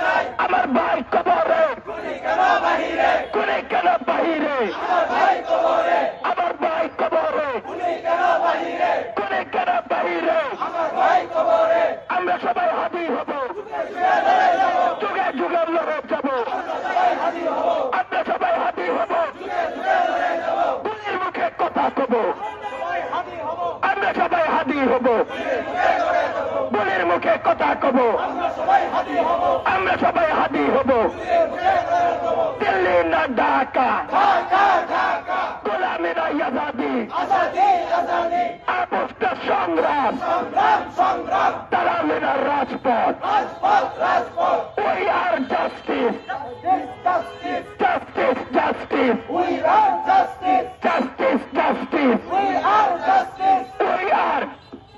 চাই আমার ভাই কবরে খুনি কেন বাহিরে আমার ভাই কবরে খুনি কেন বাহিরে আমরা সবাই হাদি হব যুগে যুগে লড়ে যাব আমরা সবাই হাদি হব গুলির মুখে কথা কব আমরা সবাই হাদি হব গুলির মুখে কথা কব আমরা সবাই হাদি হব দিল্লি না ঢাকা গোলামি না আজাদি আপোষটা সংগ্রাম তারামি না রাজপথ We are justice. Justice, justice. We are justice. Justice, justice. We are justice. We are.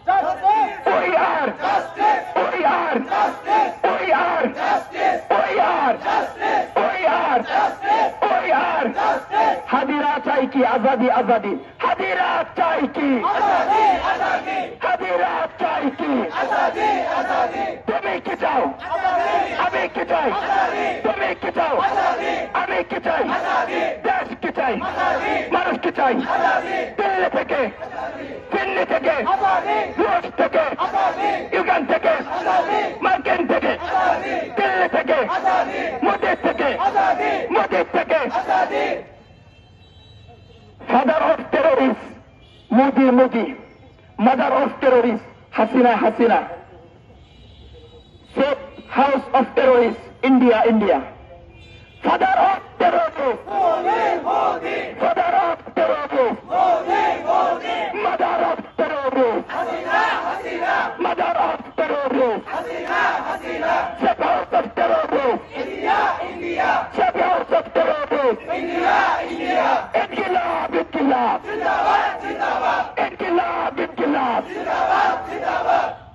Justice. We are. Justice. We are. Justice. We are. Justice. We are. Justice. We are. Justice. We are. Justice. হাদিরা চাই কি আজাদি আজাদি হাদিরা চাই কি Azadi, azadi. হাদিরা চাই কি Azadi, azadi. তুমি কি চাও Azadi. আমি কি চাই Azadi. তুমি কি চাও Azadi. আমি কি চাই Azadi. দেশ কি চাই Azadi. মানুষ কি চাই Azadi. দিল্লি থেকে দিল্লি থেকে Azadi. রুশ থেকে Azadi. ইউক্রেন থেকে Azadi. মার্কিন থেকে Azadi. দিল্লি থেকে Azadi. মোদির থেকে Azadi. মোদির থেকে Azadi. Father of terrorists, Modi, Modi. Mother of terrorists, Hasina, Hasina. Safe house of terrorists, India, India. Father of terrorists, Modi, Modi. father of terrorists, Modi, Modi. mother of terrorists, Hasina, Hasina. mother of terrorists. Hasina, Hasina. Safe house of terrorists, India, India. safe house of terrorists. India, India. Inkilab, inkilab, Zindabad, Zindabad. inkilab, inkilab. Zindabad.